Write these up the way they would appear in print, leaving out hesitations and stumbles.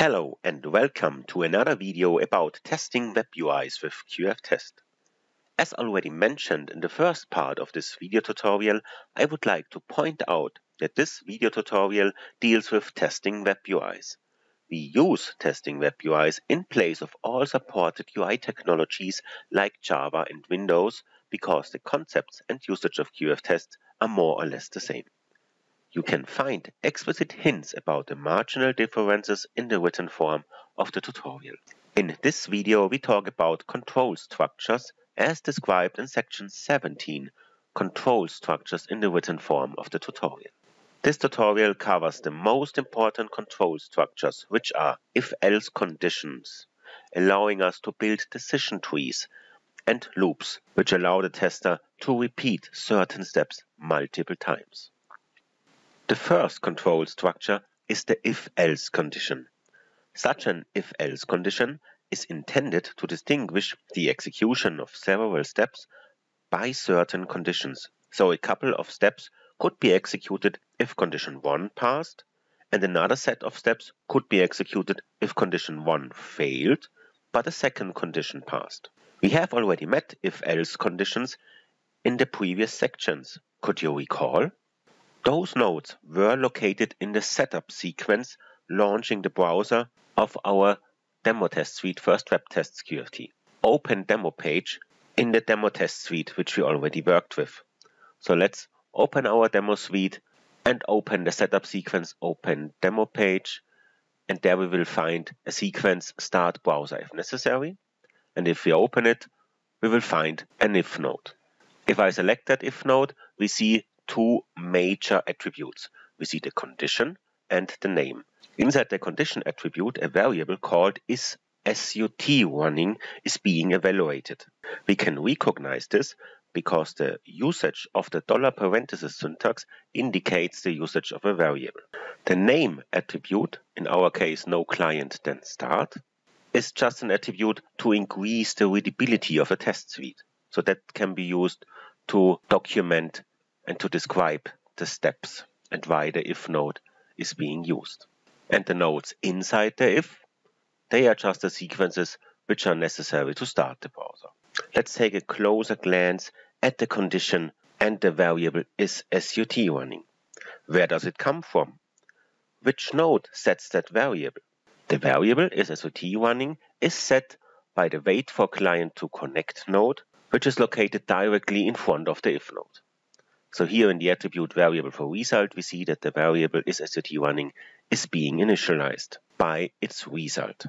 Hello and welcome to another video about testing web UIs with QFTest. As already mentioned in the first part of this video tutorial, I would like to point out that this video tutorial deals with testing web UIs. We use testing web UIs in place of all supported UI technologies like Java and Windows because the concepts and usage of QFTest are more or less the same. You can find explicit hints about the marginal differences in the written form of the tutorial. In this video, we talk about control structures as described in section 17, control structures in the written form of the tutorial. This tutorial covers the most important control structures, which are if-else conditions, allowing us to build decision trees, and loops, which allow the tester to repeat certain steps multiple times. The first control structure is the if-else condition. Such an if-else condition is intended to distinguish the execution of several steps by certain conditions. So a couple of steps could be executed if condition 1 passed, and another set of steps could be executed if condition 1 failed, but a second condition passed. We have already met if-else conditions in the previous sections. Could you recall? Those nodes were located in the setup sequence launching the browser of our demo test suite First Web Tests QFT. Open demo page in the demo test suite which we already worked with. So let's open our demo suite and open the setup sequence, open demo page, and there we will find a sequence start browser if necessary. And if we open it, we will find an if node. If I select that if node, we see two major attributes. We see the condition and the name. Inside the condition attribute, a variable called isSUT_running is being evaluated. We can recognize this because the usage of the $parenthesis syntax indicates the usage of a variable. The name attribute, in our case no client then start, is just an attribute to increase the readability of a test suite. So that can be used to document and to describe the steps and why the if node is being used. And the nodes inside the if, they are just the sequences which are necessary to start the browser. Let's take a closer glance at the condition and the variable isSUT_running. Where does it come from? Which node sets that variable? The variable isSUT_running is set by the wait for client to connect node, which is located directly in front of the if node. So here in the attribute variable for result, we see that the variable isSUT_running is being initialized by its result.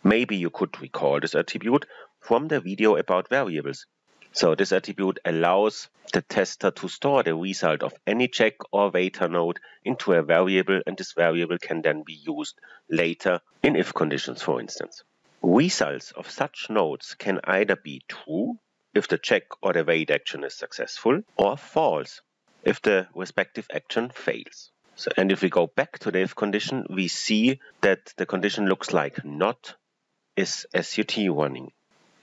Maybe you could recall this attribute from the video about variables. So this attribute allows the tester to store the result of any check or waiter node into a variable, and this variable can then be used later in if conditions, for instance. Results of such nodes can either be true if the check or the wait action is successful, or false if the respective action fails. And if we go back to the if condition, we see that the condition looks like not isSUT_running,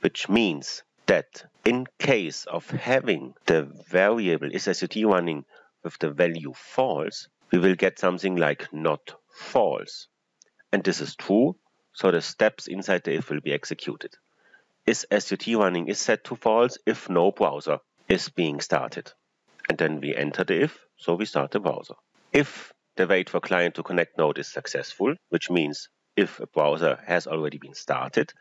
which means that in case of having the variable isSUT_running with the value false, we will get something like not false. And this is true, so the steps inside the if will be executed. isSUT_running is set to false if no browser is being started. And then we enter the if, so we start the browser. If the wait for client to connect node is successful, which means if a browser has already been started,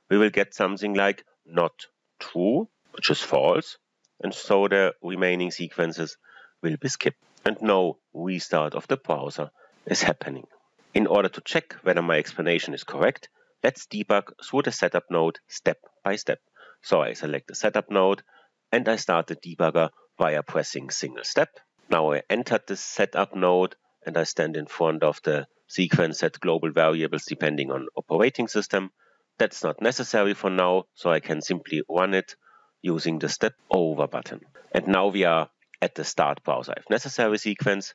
we will get something like not true, which is false, and so the remaining sequences will be skipped and no restart of the browser is happening. In order to check whether my explanation is correct, let's debug through the setup node step by step. So I select the setup node and I start the debugger via pressing single step. Now I entered the setup node and I stand in front of the sequence set global variables depending on operating system. That's not necessary for now, so I can simply run it using the step over button. And now we are at the start browser if necessary sequence.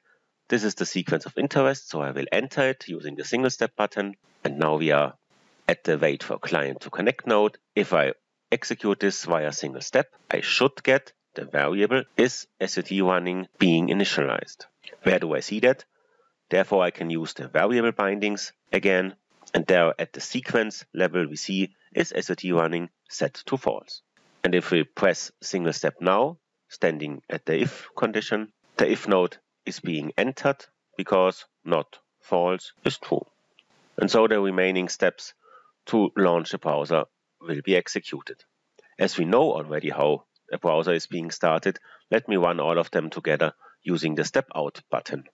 This is the sequence of interest, so I will enter it using the single step button. And now we are at the wait for client to connect node. If I execute this via single step, I should get the variable isSUT_running being initialized. Where do I see that? Therefore, I can use the variable bindings again And there at the sequence level we see is SOT running set to false. And if we press single step now, standing at the if condition, the if node is being entered because not false is true. And so the remaining steps to launch the browser will be executed. As we know already how a browser is being started, let me run all of them together using the step out button.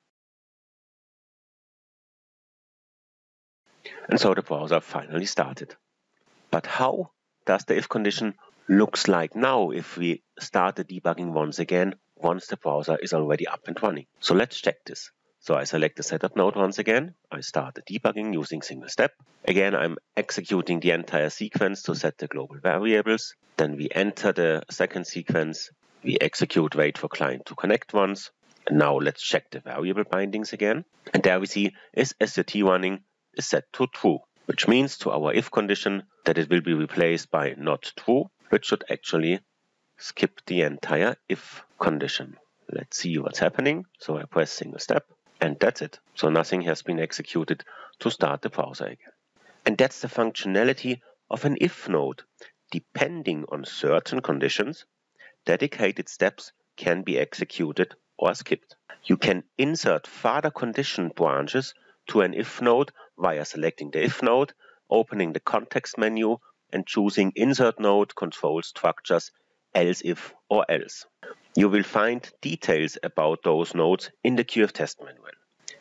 And so the browser finally started. But how does the if condition looks like now if we start the debugging once again, once the browser is already up and running? So let's check this. So I select the setup node once again. I start the debugging using single step. Again, I'm executing the entire sequence to set the global variables. Then we enter the second sequence. We execute wait for client to connect once. And now let's check the variable bindings again. And there we see is SOT running is set to true, which means to our if condition that it will be replaced by not true, which should actually skip the entire if condition. Let's see what's happening. So I press single step and that's it. So nothing has been executed to start the browser again. And that's the functionality of an if node. Depending on certain conditions, dedicated steps can be executed or skipped. You can insert further condition branches to an if node via selecting the if node, opening the context menu and choosing insert node control structures else if or else. You will find details about those nodes in the QF test manual.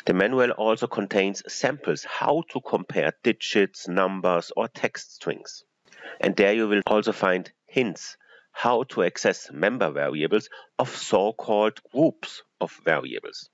The manual also contains samples how to compare digits, numbers or text strings. And there you will also find hints how to access member variables of so-called groups of variables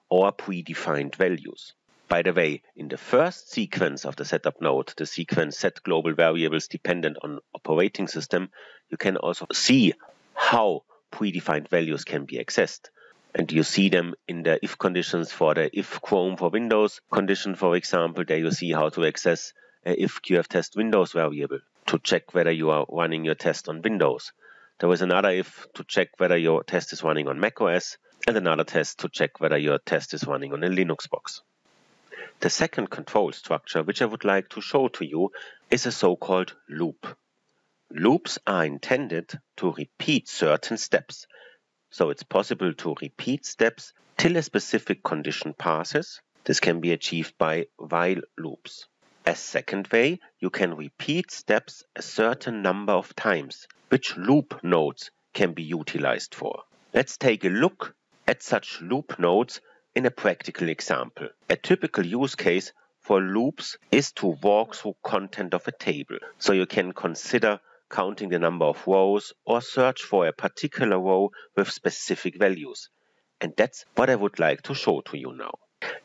or predefined values. By the way, in the first sequence of the setup node, the sequence set global variables dependent on operating system, you can also see how predefined values can be accessed. And you see them in the if conditions for the if Chrome for Windows condition, for example. There you see how to access a if QF test Windows variable to check whether you are running your test on Windows. There was another if to check whether your test is running on macOS, and another test to check whether your test is running on a Linux box. The second control structure which I would like to show to you is a so-called loop. Loops are intended to repeat certain steps. So it's possible to repeat steps till a specific condition passes. This can be achieved by while loops. As second way, you can repeat steps a certain number of times, which loop nodes can be utilized for. Let's take a look at such loop nodes in a practical example. A typical use case for loops is to walk through content of a table. So you can consider counting the number of rows or search for a particular row with specific values. And that's what I would like to show to you now.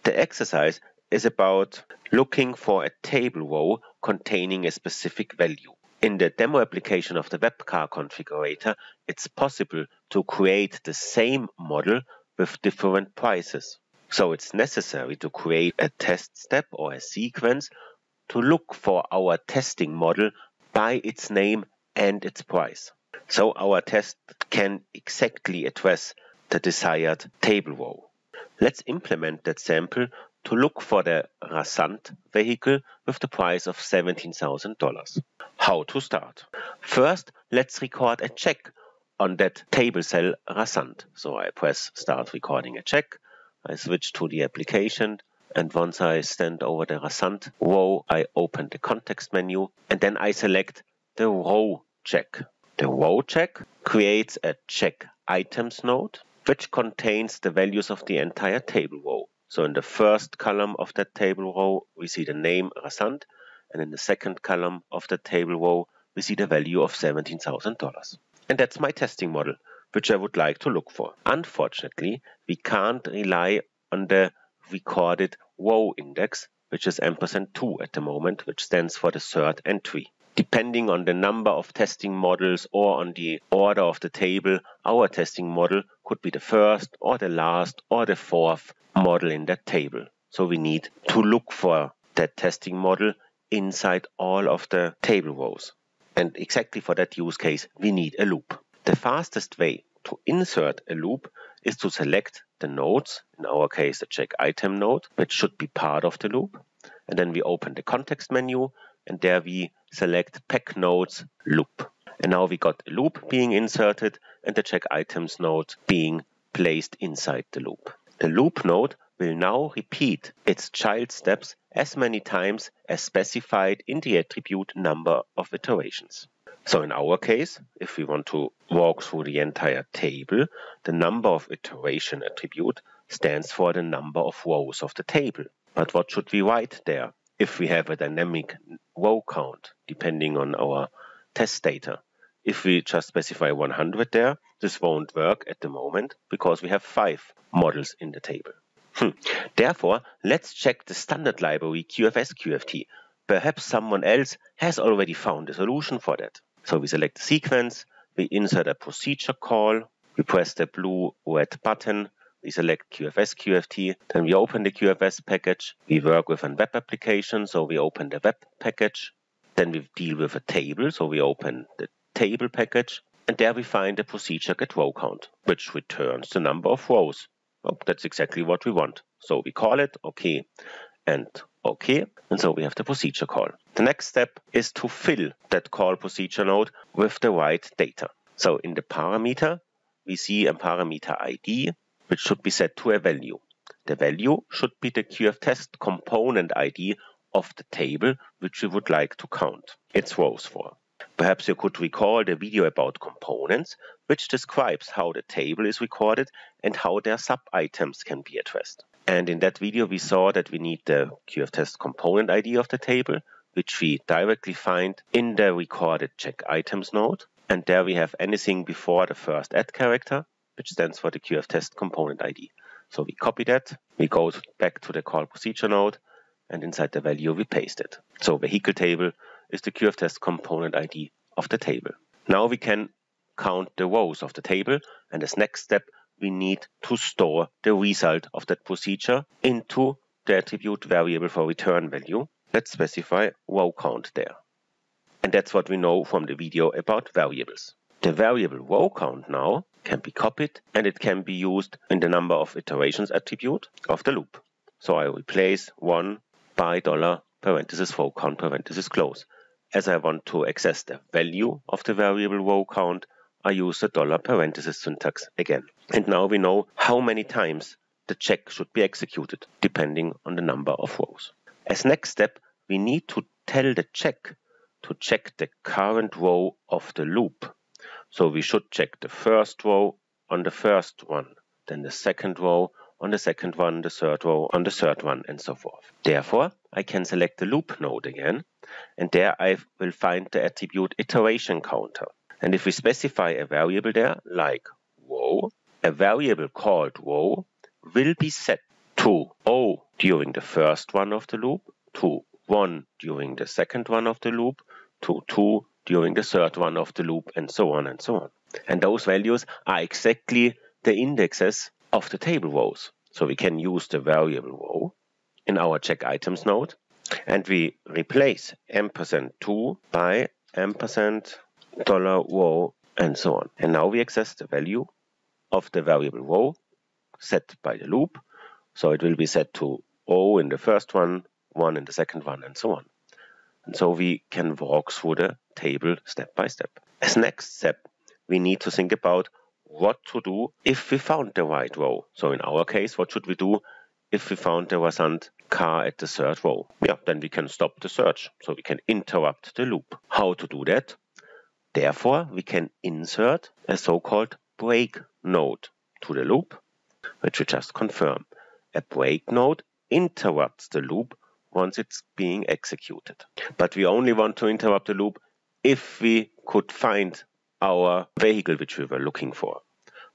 The exercise is about looking for a table row containing a specific value. In the demo application of the WebCar configurator, it's possible to create the same model with different prices. So it's necessary to create a test step or a sequence to look for our testing model by its name and its price. So our test can exactly address the desired table row. Let's implement that sample to look for the Rasant vehicle with the price of $17,000. How to start? First, let's record a check on that table cell Rasant. So I press start recording a check. I switch to the application, and once I stand over the Rasant row, I open the context menu and then I select the row check. The row check creates a check items node which contains the values of the entire table row. So in the first column of that table row, we see the name Rasant, and in the second column of the table row, we see the value of $17,000. And that's my testing model, which I would like to look for. Unfortunately, we can't rely on the recorded row index, which is &2 at the moment, which stands for the third entry. Depending on the number of testing models or on the order of the table, our testing model could be the first or the last or the fourth model in that table. So we need to look for that testing model inside all of the table rows. And exactly for that use case, we need a loop. The fastest way to insert a loop is to select the nodes, in our case the check item node, which should be part of the loop, and then we open the context menu, and there we select Pack Nodes Loop. And now we got a loop being inserted and the check items node being placed inside the loop. The loop node will now repeat its child steps as many times as specified in the attribute number of iterations. So in our case, if we want to walk through the entire table, the number of iteration attribute stands for the number of rows of the table. But what should we write there if we have a dynamic row count depending on our test data? If we just specify 100 there, this won't work at the moment because we have 5 models in the table. Therefore, let's check the standard library QFS-QFT. Perhaps someone else has already found a solution for that. So we select the sequence, we insert a procedure call, we press the blue-red button, we select QFS-QFT, then we open the QFS package, we work with a web application, so we open the web package, then we deal with a table, so we open the table package, and there we find the procedure getRowCount, which returns the number of rows. Oh, that's exactly what we want. So we call it OK and OK, and so we have the procedure call. The next step is to fill that call procedure node with the right data. So in the parameter, we see a parameter ID, which should be set to a value. The value should be the QFTest component ID of the table which we would like to count its rows for. Perhaps you could recall the video about components, which describes how the table is recorded and how their sub-items can be addressed. And in that video we saw that we need the QFTest component ID of the table, which we directly find in the recorded check items node. And there we have anything before the first add character, which stands for the QFTest component ID. So we copy that, we go back to the call procedure node, and inside the value we paste it. So vehicle table is the QFTest component ID of the table. Now we can count the rows of the table, and as next step we need to store the result of that procedure into the attribute variable for return value. Let's specify row count there. And that's what we know from the video about variables. The variable row count now can be copied and it can be used in the number of iterations attribute of the loop. So I replace 1 by $parenthesis row count parenthesis close. As I want to access the value of the variable row count, I use the $parenthesis syntax again. And now we know how many times the check should be executed, depending on the number of rows. As next step, we need to tell the check to check the current row of the loop. So we should check the first row on the first one, then the second row on the second one, the third row on the third one, and so forth. Therefore, I can select the loop node again, and there I will find the attribute iteration counter. And if we specify a variable there, like row, a variable called row will be set to O during the first one of the loop, to 1 during the second one of the loop, to 2 during the third one of the loop, and so on and so on. And those values are exactly the indexes of the table rows. So we can use the variable row in our check items node, and we replace $2 by $row, and so on. And now we access the value of the variable row set by the loop. So it will be set to O in the first one, 1 in the second one, and so on. And so we can walk through the table step by step. As next step, we need to think about what to do if we found the right row. So in our case, what should we do if we found there wasn't car at the third row? Yeah, then we can stop the search. So we can interrupt the loop. How to do that? Therefore, we can insert a so-called break node to the loop, which we just confirm. A break node interrupts the loop once it's being executed. But we only want to interrupt the loop if we could find our vehicle which we were looking for.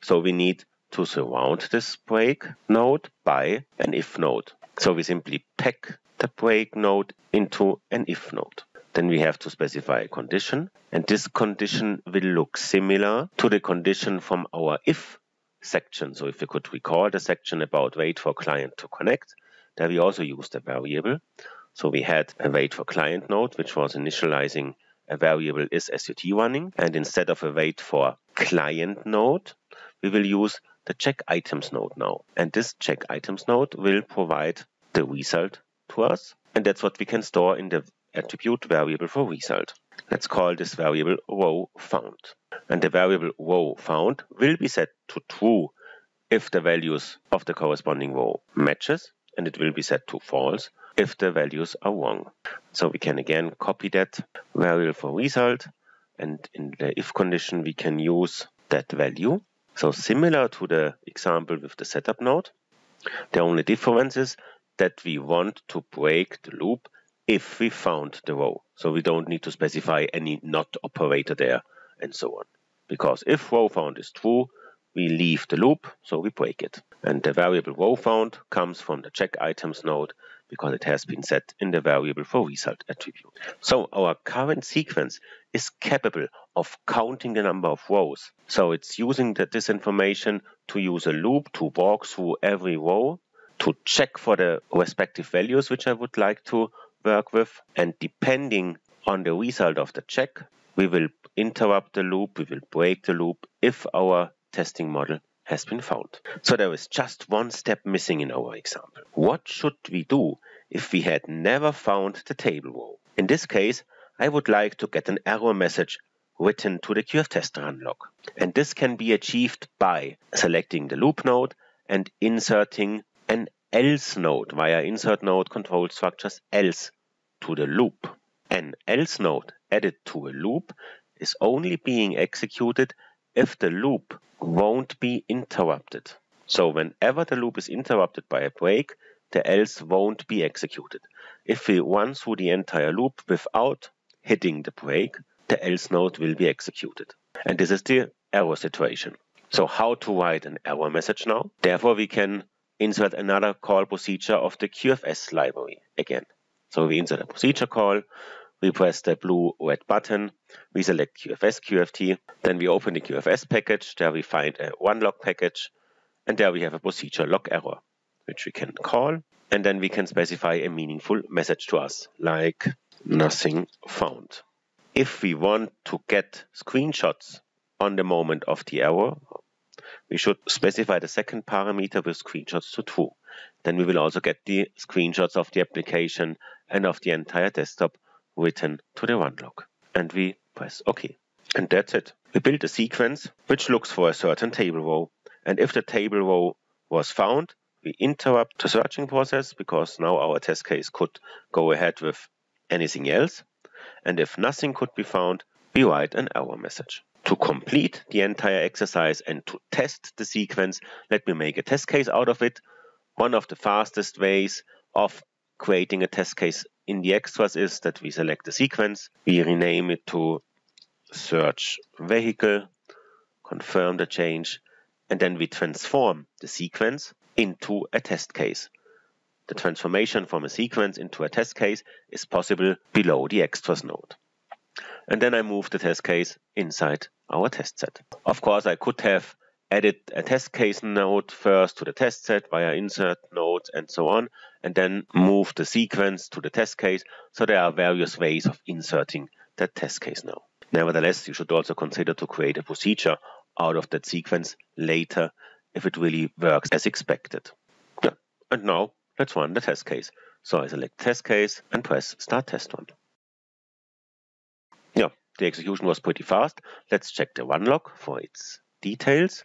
So we need to surround this break node by an if node. So we simply pack the break node into an if node. Then we have to specify a condition, and this condition will look similar to the condition from our if section. So if you could recall the section about wait for client to connect, there we also used a variable. So we had a wait for client node, which was initializing a variable is SUT running, and instead of a wait for client node, we will use the check items node now. And this check items node will provide the result to us, and that's what we can store in the attribute variable for result. Let's call this variable row found. And the variable row found will be set to true if the values of the corresponding row matches, and it will be set to false if the values are wrong. So we can again copy that variable for result, and in the if condition we can use that value. So similar to the example with the setup node, the only difference is that we want to break the loop if we found the row. So we don't need to specify any not operator there and so on. Because if row found is true, we leave the loop, so we break it. And the variable row found comes from the check items node because it has been set in the variable for result attribute. So our current sequence is capable of counting the number of rows. So it's using this information to use a loop to walk through every row, to check for the respective values which I would like to work with. And depending on the result of the check, we will interrupt the loop, we will break the loop if our testing model has been found. So there is just one step missing in our example. What should we do if we had never found the table row? In this case, I would like to get an error message written to the QFTest run log. And this can be achieved by selecting the loop node and inserting an else node via insert node control structures else to the loop. An else node added to a loop is only being executed if the loop won't be interrupted. So whenever the loop is interrupted by a break, the else won't be executed. If we run through the entire loop without hitting the break, the else node will be executed. And this is the error situation. So how to write an error message now? Therefore, we can insert another call procedure of the QFS library again. So we insert a procedure call, we press the blue red button, we select QFS QFT, then we open the QFS package, there we find a OneLog package, and there we have a procedure log error, which we can call, and then we can specify a meaningful message to us, like nothing found. If we want to get screenshots on the moment of the error, we should specify the second parameter with screenshots to true. Then we will also get the screenshots of the application and of the entire desktop written to the run log. And we press OK. And that's it. We build a sequence which looks for a certain table row. And if the table row was found, we interrupt the searching process because now our test case could go ahead with anything else. And if nothing could be found, we write an error message. To complete the entire exercise and to test the sequence, let me make a test case out of it. One of the fastest ways of creating a test case in the extras is that we select the sequence, we rename it to search vehicle, confirm the change, and then we transform the sequence into a test case. The transformation from a sequence into a test case is possible below the extras node. And then I move the test case inside our test set. Of course, I could have added a test case node first to the test set via insert nodes and so on, and then move the sequence to the test case. So there are various ways of inserting that test case now. Nevertheless, you should also consider to create a procedure out of that sequence later if it really works as expected. Yeah. And now let's run the test case. So I select test case and press start test run. Yeah, the execution was pretty fast. Let's check the run log for its details.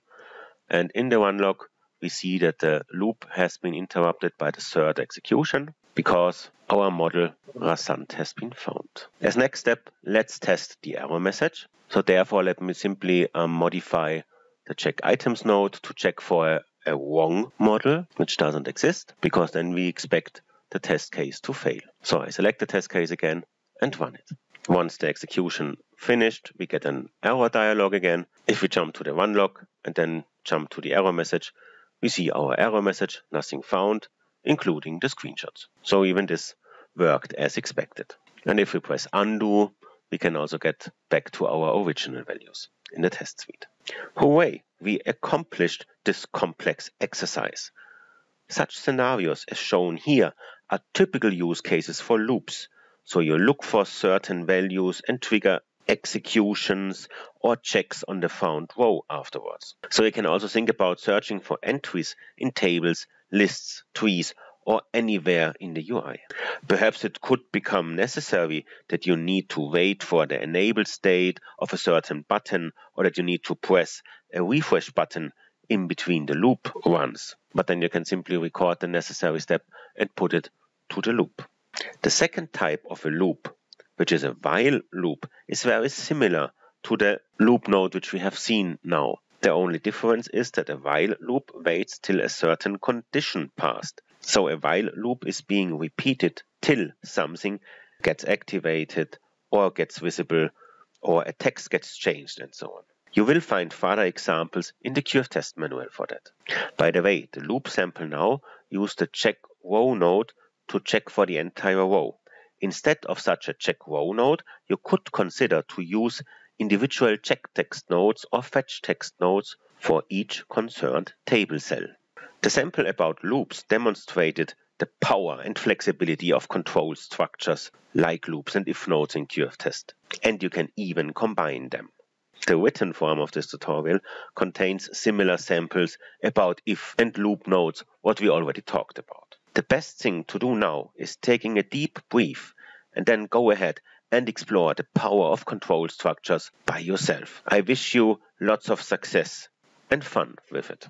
And in the run log, we see that the loop has been interrupted by the third execution because our model rasant has been found. As next step, let's test the error message. So therefore, let me simply modify the check items node to check for a wrong model, which doesn't exist, because then we expect the test case to fail. So I select the test case again and run it. Once the execution finished, we get an error dialog again. If we jump to the run log and then jump to the error message, we see our error message, nothing found, including the screenshots. So even this worked as expected. And if we press undo, we can also get back to our original values in the test suite. Hooray! We accomplished this complex exercise. Such scenarios as shown here are typical use cases for loops. So you look for certain values and trigger executions or checks on the found row afterwards. So you can also think about searching for entries in tables, lists, trees, or anywhere in the UI. Perhaps it could become necessary that you need to wait for the enable state of a certain button, or that you need to press a refresh button in between the loop runs. But then you can simply record the necessary step and put it to the loop. The second type of a loop, which is a while loop, is very similar to the loop node which we have seen now. The only difference is that a while loop waits till a certain condition passed. So a while loop is being repeated till something gets activated or gets visible or a text gets changed and so on. You will find further examples in the QFTest manual for that. By the way, the loop sample now used the check row node to check for the entire row. Instead of such a check row node, you could consider to use individual check text nodes or fetch text nodes for each concerned table cell. The sample about loops demonstrated the power and flexibility of control structures like loops and if nodes in QFTest, and you can even combine them. The written form of this tutorial contains similar samples about if and loop nodes, what we already talked about. The best thing to do now is taking a deep breath and then go ahead and explore the power of control structures by yourself. I wish you lots of success and fun with it.